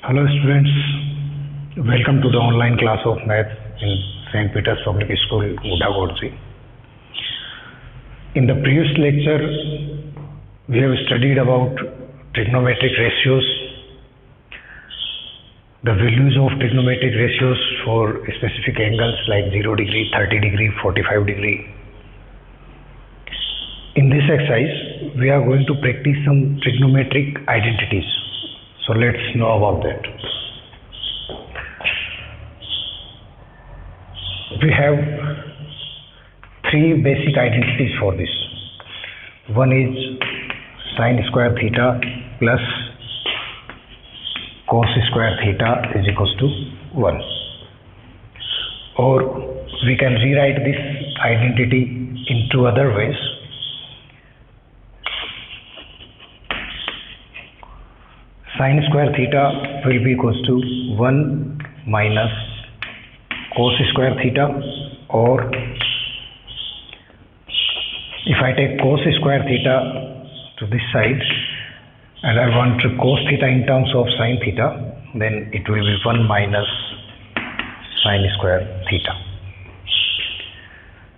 Hello students, welcome to the online class of math in St. Peter's Public School, Mudagorji. In the previous lecture, we have studied about trigonometric ratios, the values of trigonometric ratios for specific angles like 0 degree, 30 degree, 45 degree. In this exercise, we are going to practice some trigonometric identities. So let's know about that. We have three basic identities for this. One is sine square theta plus cos square theta is equals to 1. Or we can rewrite this identity in two other ways. Sine square theta will be equals to 1 minus cos square theta, or if I take cos square theta to this side and I want to cos theta in terms of sine theta, then it will be 1 minus sine square theta.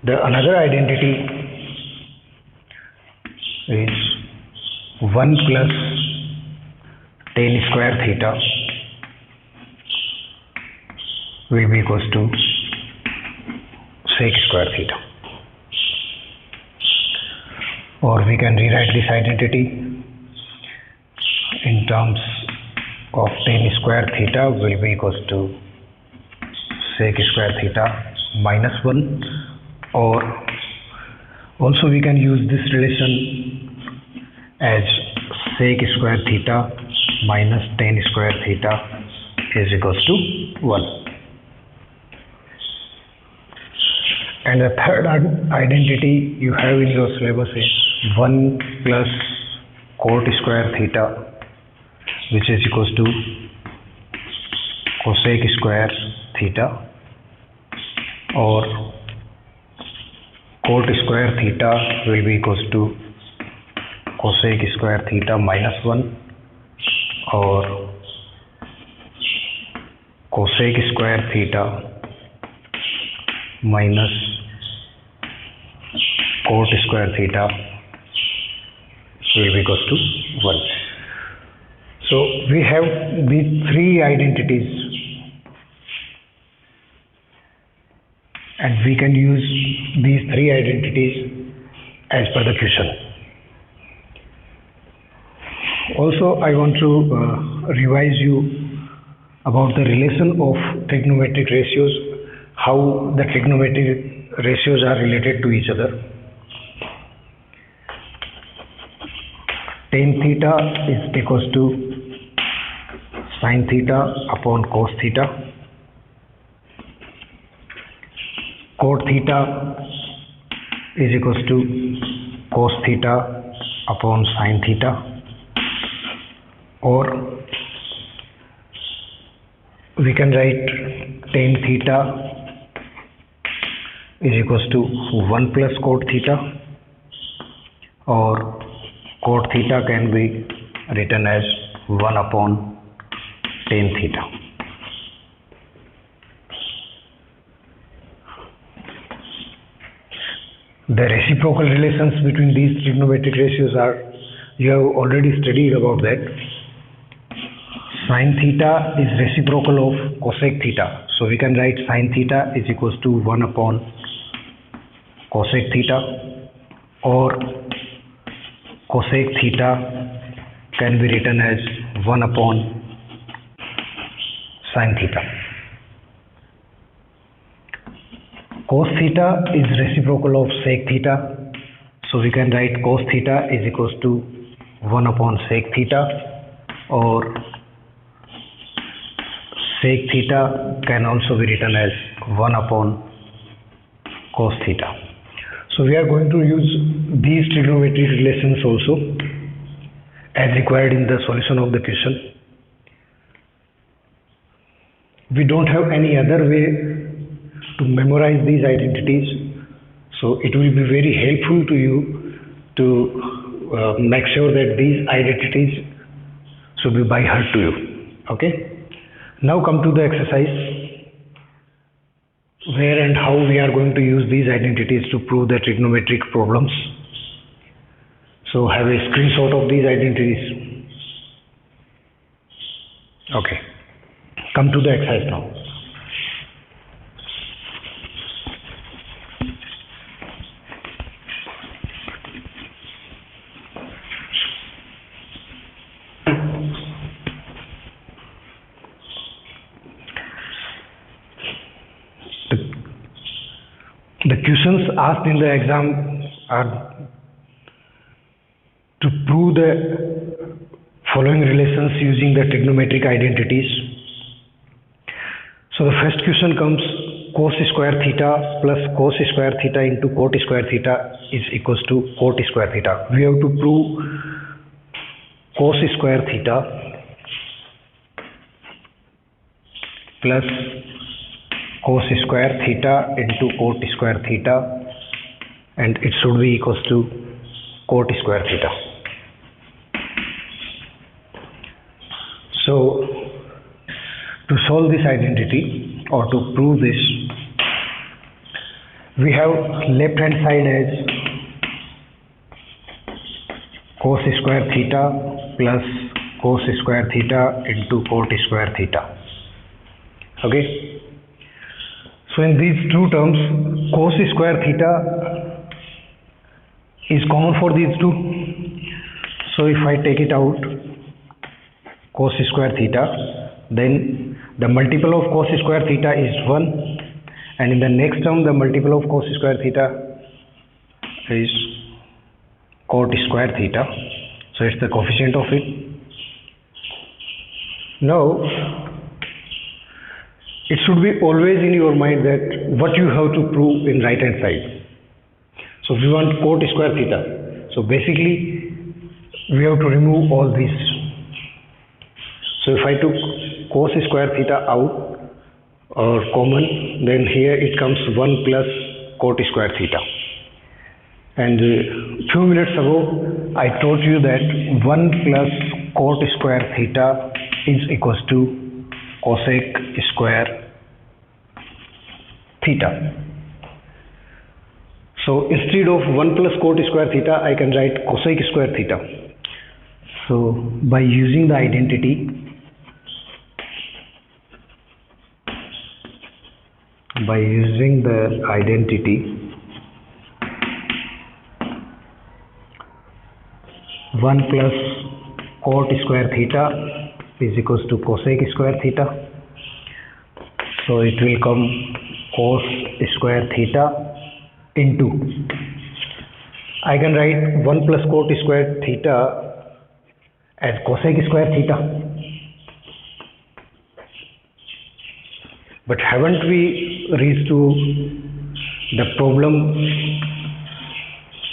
The another identity is 1 plus tan square theta will be equals to sec square theta. Or we can rewrite this identity in terms of tan square theta will be equals to sec square theta minus 1, or also we can use this relation as sec square theta minus tan square theta is equals to 1. And the third identity you have in your syllabus is 1 plus cot square theta, which is equals to cosec square theta, or cot square theta will be equals to cosec square theta minus 1, or cosec square theta minus cot square theta will be equals to 1. So we have these three identities and we can use these three identities as per the question. Also, I want to revise you about the relation of trigonometric ratios, how the trigonometric ratios are related to each other. Tan theta is equals to sine theta upon cos theta. Cot theta is equals to cos theta upon sine theta. Or we can write tan theta is equals to 1 plus cot theta, or cot theta can be written as 1 upon tan theta. The reciprocal relations between these trigonometric ratios are, you have already studied about that. Sine theta is reciprocal of cosec theta. So we can write sine theta is equals to 1 upon cosec theta, or cosec theta can be written as 1 upon sine theta. Cos theta is reciprocal of sec theta. So we can write cos theta is equals to 1 upon sec theta, or sec theta can also be written as 1 upon cos theta. So we are going to use these trigonometric relations also as required in the solution of the question. We don't have any other way to memorize these identities, so it will be very helpful to you to make sure that these identities should be by heart to you. Okay, now come to the exercise where and how we are going to use these identities to prove the trigonometric problems. So have a screenshot of these identities. Okay, come to the exercise now. The questions asked in the exam are to prove the following relations using the trigonometric identities. So the first question comes: cos square theta plus cos square theta into cot square theta is equals to cot square theta. We have to prove cos square theta plus cos square theta into cot square theta, and it should be equals to cot square theta. So to solve this identity or to prove this, we have left hand side as cos square theta plus cos square theta into cot square theta. Okay. So in these two terms, cos square theta is common for these two. So if I take it out, cos square theta, then the multiple of cos square theta is 1, and in the next term the multiple of cos square theta is cot square theta. So it's the coefficient of it. Now it should be always in your mind that what you have to prove in right hand side. So we want cot square theta. So basically we have to remove all these. So if I took cos square theta out or common, then here it comes 1 plus cot square theta. And few minutes ago I told you that 1 plus cot square theta is equals to cosec square theta. So instead of 1 plus cot square theta, I can write cosec square theta. So by using the identity, 1 plus cot square theta is equals to cosec square theta. So it will come cos square theta into, I can write 1 plus cot square theta as cosec square theta. But haven't we reached to the problem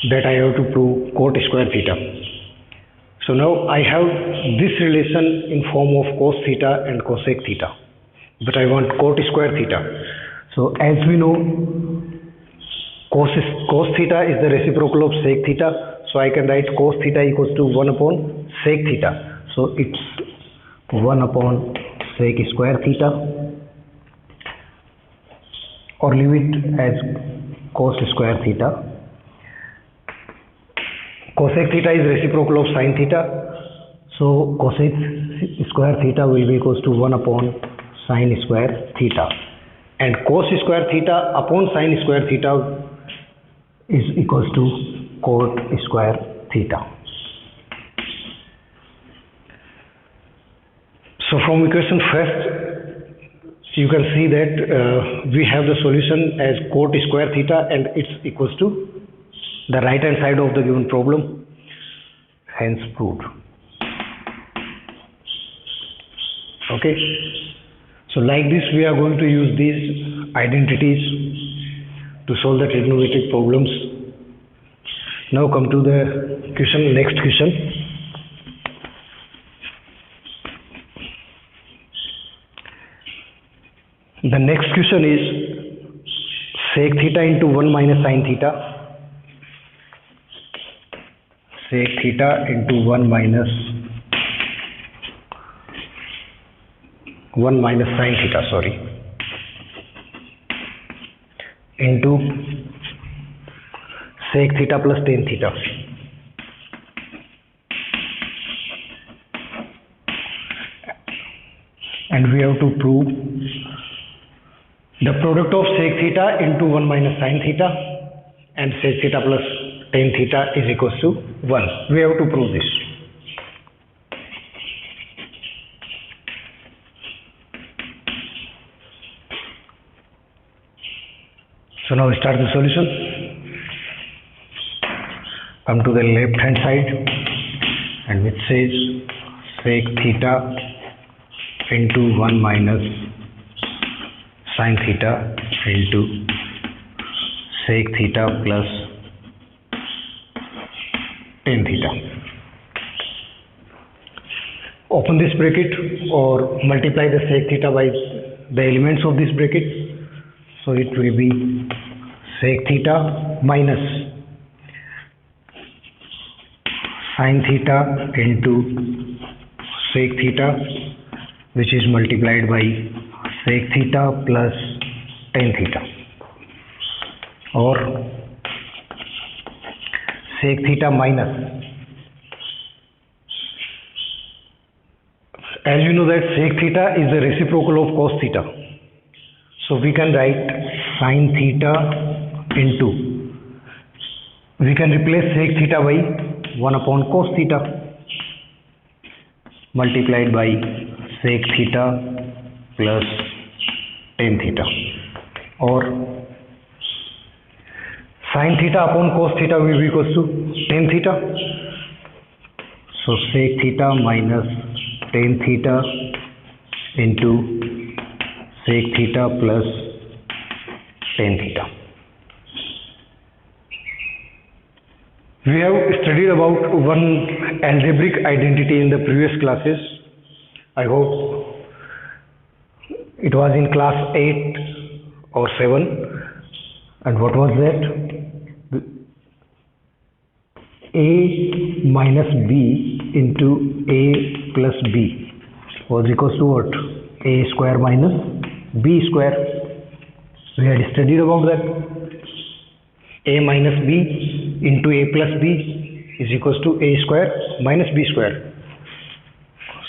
that I have to prove cot square theta? So now I have this relation in form of cos theta and cosec theta, but I want cot square theta. So as we know, cos theta is the reciprocal of sec theta. So I can write cos theta equals to 1 upon sec theta. So it's 1 upon sec square theta, or leave it as cos square theta. Cosec theta is reciprocal of sin theta. So cosec square theta will be equals to 1 upon sin square theta. And cos square theta upon sin square theta is equals to cot square theta. So from equation first, you can see that we have the solution as cot square theta, and it's equals to the right hand side of the given problem, hence proved. Okay. So like this we are going to use these identities to solve the trigonometric problems. Now come to the question, next question. The next question is sec theta into 1 minus sin theta. Sec theta into 1 minus 1 minus sin theta, sorry, into sec theta plus tan theta. And we have to prove the product of sec theta into 1 minus sin theta and sec theta plus tan theta is equals to 1. We have to prove this. So now we start the solution. Come to the left hand side and which says sec theta into 1 minus sin theta into sec theta plus tan theta. Open this bracket or multiply the sec theta by the elements of this bracket. So it will be sec theta minus sin theta into sec theta, which is multiplied by sec theta plus tan theta, or sec theta minus, as you know that sec theta is the reciprocal of cos theta, so we can write sin theta into, we can replace sec theta by 1 upon cos theta multiplied by sec theta plus tan theta, or sin theta upon cos theta will be equals to tan theta. So sec theta minus tan theta into sec theta plus tan theta. We have studied about one algebraic identity in the previous classes. I hope it was in class 8 or 7. And what was that? A minus b into a plus b was equals to what? A square minus b square. We had studied about that. A minus b into a plus b is equals to a square minus b square.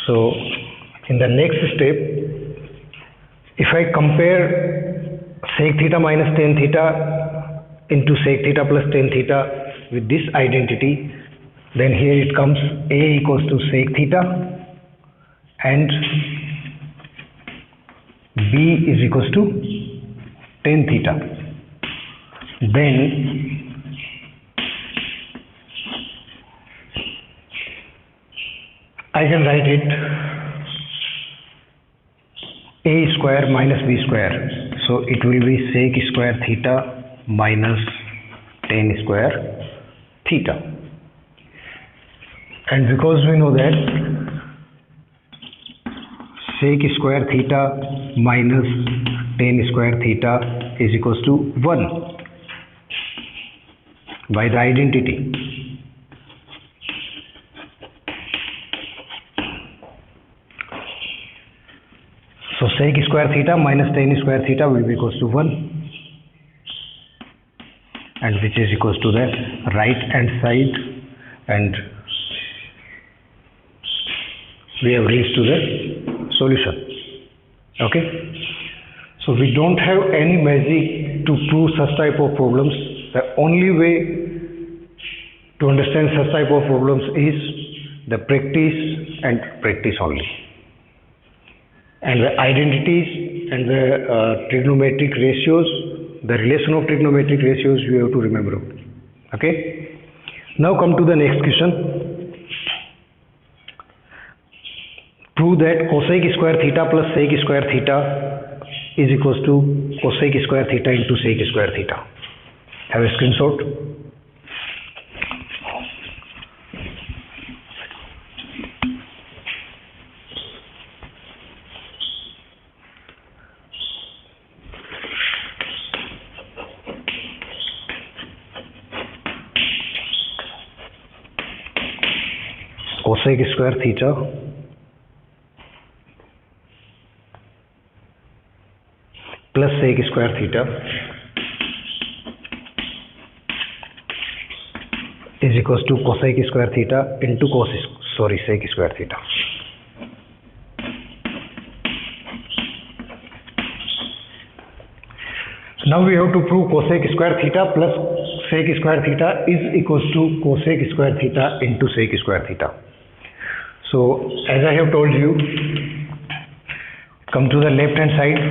So in the next step, if I compare sec theta minus tan theta into sec theta plus tan theta with this identity, then here it comes a equals to sec theta and b is equals to tan theta. Then I can write it a square minus b square. So it will be sec square theta minus tan square theta. And because we know that sec square theta minus tan square theta is equals to 1 by the identity. So sec square theta minus tan square theta will be equals to 1, and which is equals to the right hand side, and we have reached to the solution. Okay, so we don't have any magic to prove such type of problems. The only way to understand such type of problems is the practice and practice only. And the identities and the trigonometric ratios, the relation of trigonometric ratios you have to remember. Okay. Now come to the next question. Prove that cosec square theta plus sec square theta is equals to cosec square theta into sec square theta. Have a screenshot. Cosec square theta plus sec square theta is equals to cosec square theta into sec square theta. Now we have to prove cosec square theta plus sec square theta is equals to cosec square theta into sec square theta. So as I have told you, come to the left hand side,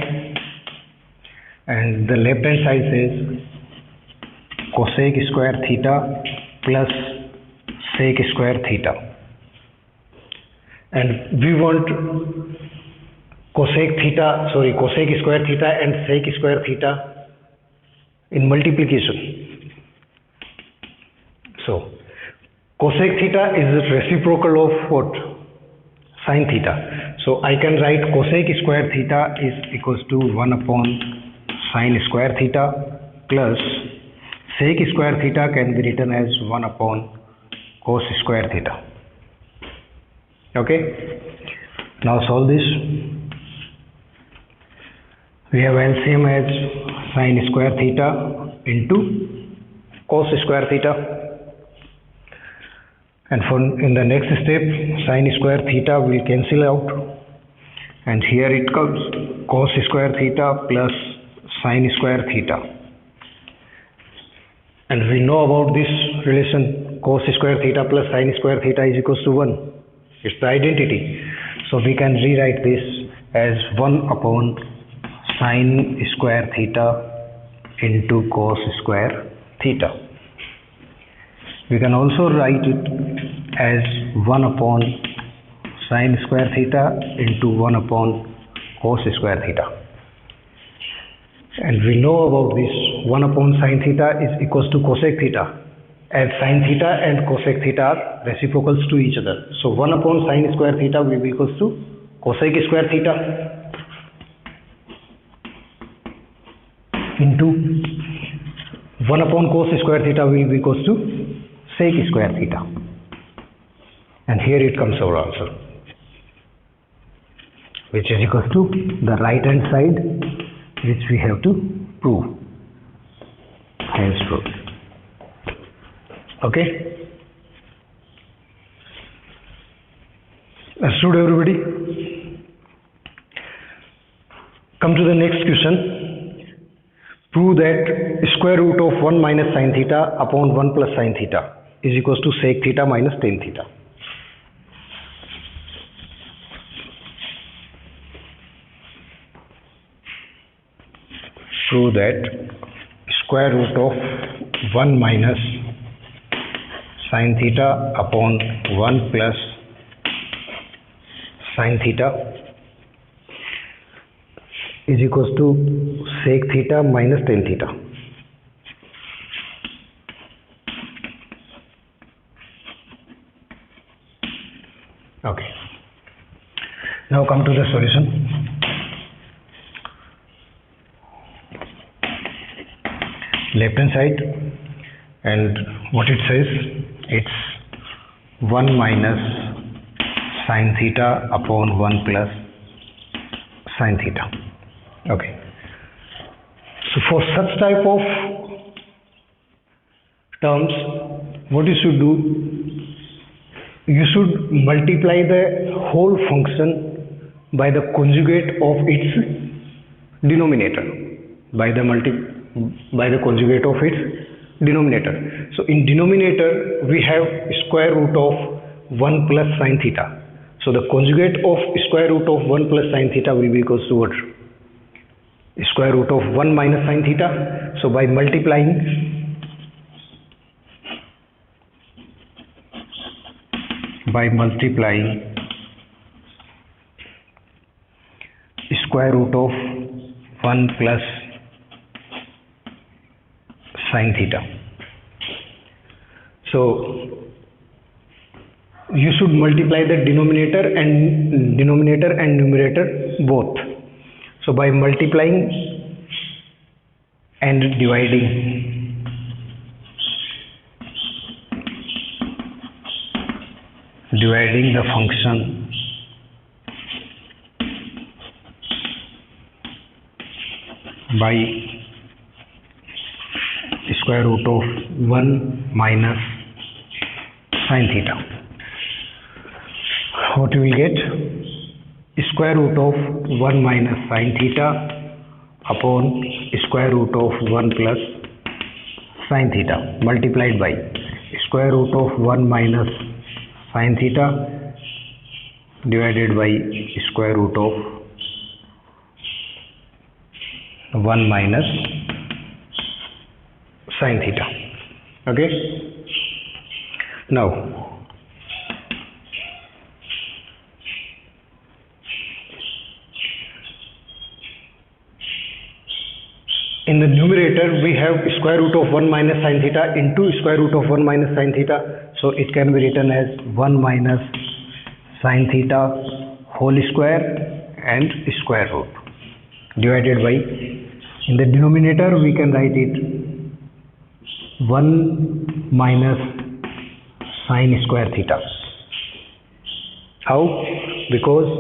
and the left hand side says cosec square theta plus sec square theta, and we want cosec square theta and sec square theta in multiplication. So cosec theta is reciprocal of what? Sin theta. So I can write cosec square theta is equals to 1 upon sin square theta plus sec square theta can be written as 1 upon cos square theta. Okay, now solve this. We have LCM as sin square theta into cos square theta, and in the next step sin square theta will cancel out, and here it comes cos square theta plus sin square theta, and we know about this relation cos square theta plus sin square theta is equals to 1. It's the identity, so we can rewrite this as 1 upon sin square theta into cos square theta. We can also write it as 1 upon sin square theta into 1 upon cos square theta. And we know about this 1 upon sin theta is equals to cosec theta, as sin theta and cosec theta are reciprocals to each other. So 1 upon sin square theta will be equals to cosec square theta into 1 upon cos square theta will be equals to sec square theta, and here it comes our answer, which is equals to the right hand side, which we have to prove. Hence proved. Okay, understood everybody? Come to the next question. Prove that square root of 1 minus sin theta upon 1 plus sin theta is equals to sec theta minus tan theta. Prove that square root of 1 minus sin theta upon 1 plus sin theta is equals to sec theta minus tan theta. Okay, now come to the solution. Left hand side, and what it says, it's 1 minus sin theta upon 1 plus sin theta. Okay, so for such type of terms, what you should do, you should multiply the whole function by the conjugate of its denominator, by the conjugate of its denominator. So in denominator we have square root of 1 plus sin theta. So the conjugate of square root of 1 plus sin theta will be equals to what? Square root of 1 minus sin theta. So by multiplying square root of 1 plus sin theta. So you should multiply the denominator and numerator both. So by multiplying and dividing, the function by square root of 1 minus sin theta. What you will get? Square root of 1 minus sin theta upon square root of 1 plus sin theta multiplied by square root of 1 minus sin theta divided by square root of 1 minus sin theta. Okay, now in the numerator we have square root of 1 minus sin theta into square root of 1 minus sin theta, so it can be written as 1 minus sin theta whole square and square root divided by, in the denominator we can write it 1 minus sin square theta. How? Because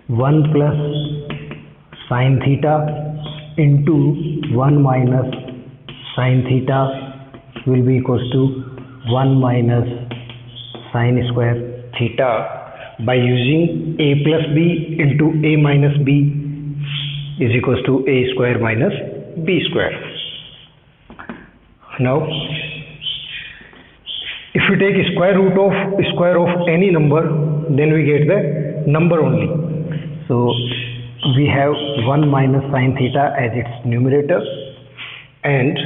1 plus sin theta into 1 minus sin theta will be equals to 1 minus sin square theta by using a plus b into a minus b is equals to a square minus b square. Now if we take square of any number, then we get the number only. So we have 1 minus sin theta as its numerator, and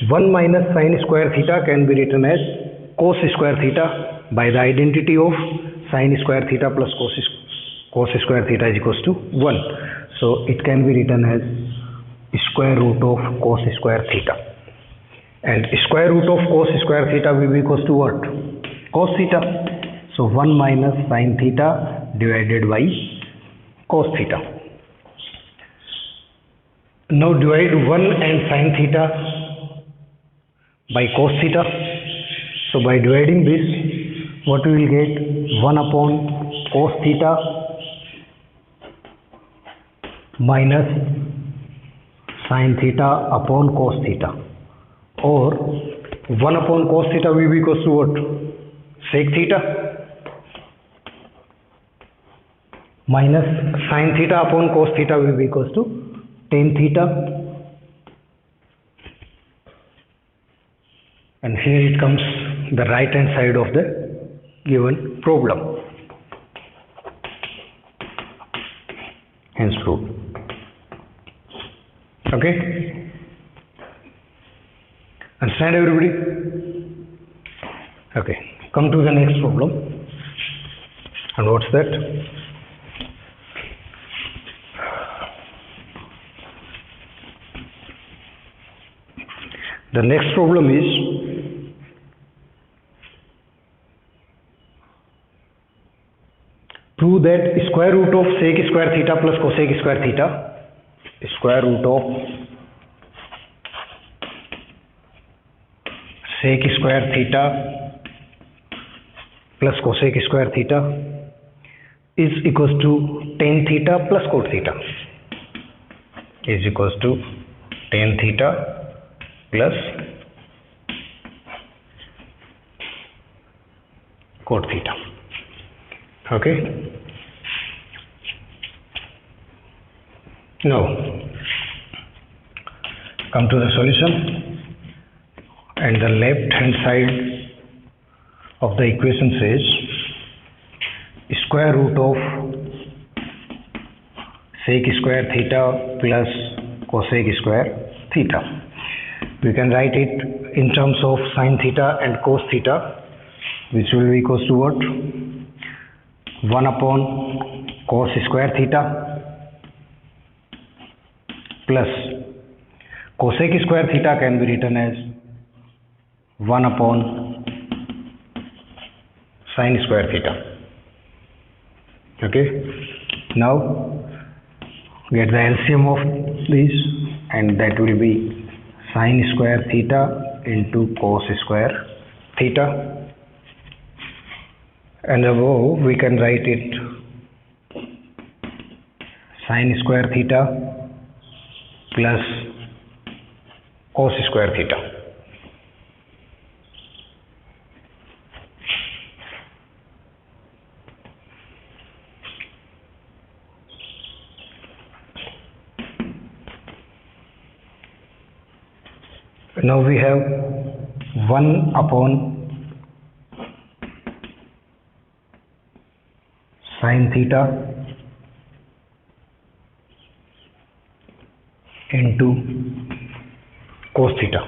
1 minus sin square theta can be written as cos square theta by the identity of sin square theta plus cos square theta is equals to 1. So it can be written as square root of cos square theta, and square root of cos square theta will be equals to what? Cos theta. So 1 minus sin theta divided by cos theta. Now divide 1 and sin theta by cos theta. So by dividing this, what we will get? 1 upon cos theta minus sin theta upon cos theta, or 1 upon cos theta will be equals to what? Sec theta minus sin theta upon cos theta will be equals to tan theta, and here it comes the right hand side of the given problem. Hence proved. Okay, understand everybody? Okay, come to the next problem. And what's that? The next problem is prove that square root of sec square theta plus cosec square theta, square root of sec square theta plus cosec square theta is equals to tan theta plus cot theta, is equals to tan theta plus cot theta. Okay, now come to the solution, and the left hand side of the equation says square root of sec square theta plus cosec square theta. We can write it in terms of sin theta and cos theta, which will be equals to what? 1 upon cos square theta plus cosec square theta can be written as 1 upon sin square theta. Okay, now get the LCM of this, and that will be sin square theta into cos square theta. And above we can write it sin square theta plus cos square theta. Now we have 1 upon sin theta into cos theta.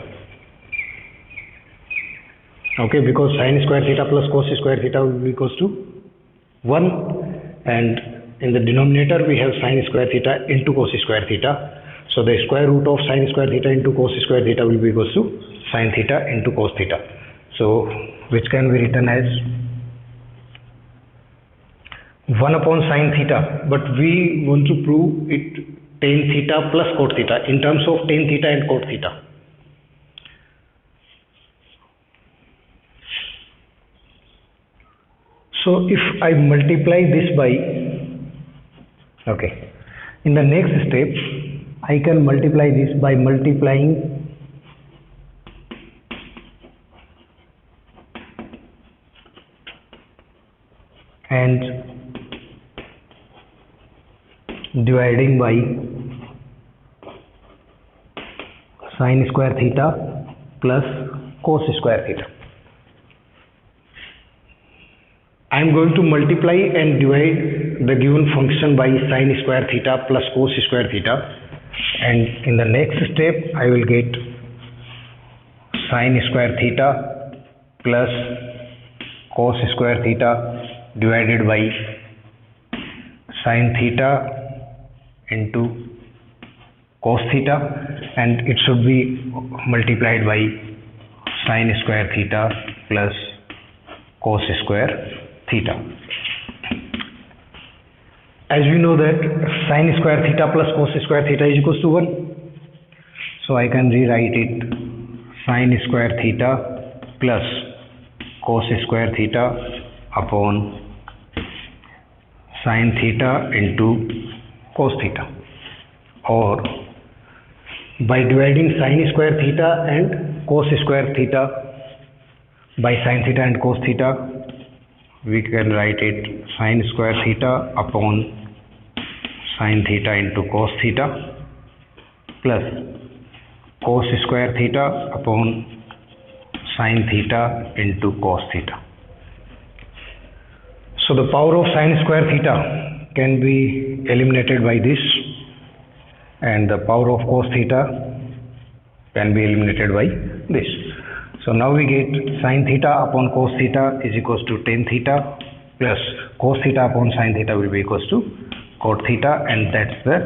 Okay, because sin square theta plus cos square theta will be equals to 1, and in the denominator we have sin square theta into cos square theta. So the square root of sin square theta into cos square theta will be equals to sin theta into cos theta. So which can be written as 1 upon sin theta, but we want to prove it tan theta plus cot theta in terms of tan theta and cot theta. So if I multiply this by, okay, in the next step I can multiply this by multiplying and dividing by sin square theta plus cos square theta. I am going to multiply and divide the given function by sin square theta plus cos square theta, and in the next step I will get sin square theta plus cos square theta divided by sin theta into cos theta, and it should be multiplied by sin square theta plus cos square theta. As we know that sin square theta plus cos square theta is equals to 1, so I can rewrite it sin square theta plus cos square theta upon sin theta into cos theta, or by dividing sin square theta and cos square theta by sin theta and cos theta, we can write it sin square theta upon sin theta into cos theta plus cos square theta upon sin theta into cos theta. So the power of sin square theta can be eliminated by this, and the power of cos theta can be eliminated by this. So now we get sin theta upon cos theta is equals to tan theta plus cos theta upon sin theta will be equals to cot theta, and that's the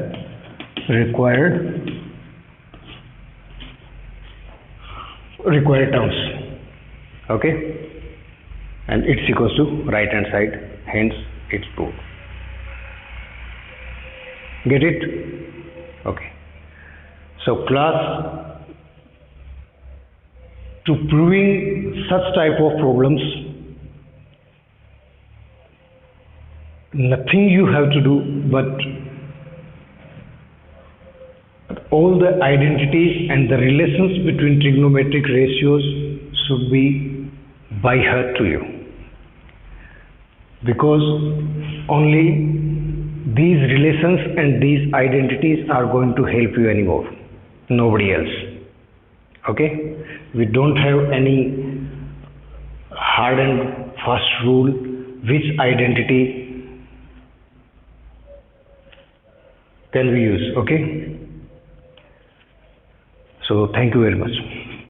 required terms. Okay, and it's equals to right hand side, hence it's proved. Get it? Okay. So class, to proving such type of problems, nothing you have to do but all the identities and the relations between trigonometric ratios should be by heart to you, because only these relations and these identities are going to help you anymore, nobody else. Okay, we don't have any hard and fast rule which identity can we use. Okay, so thank you very much.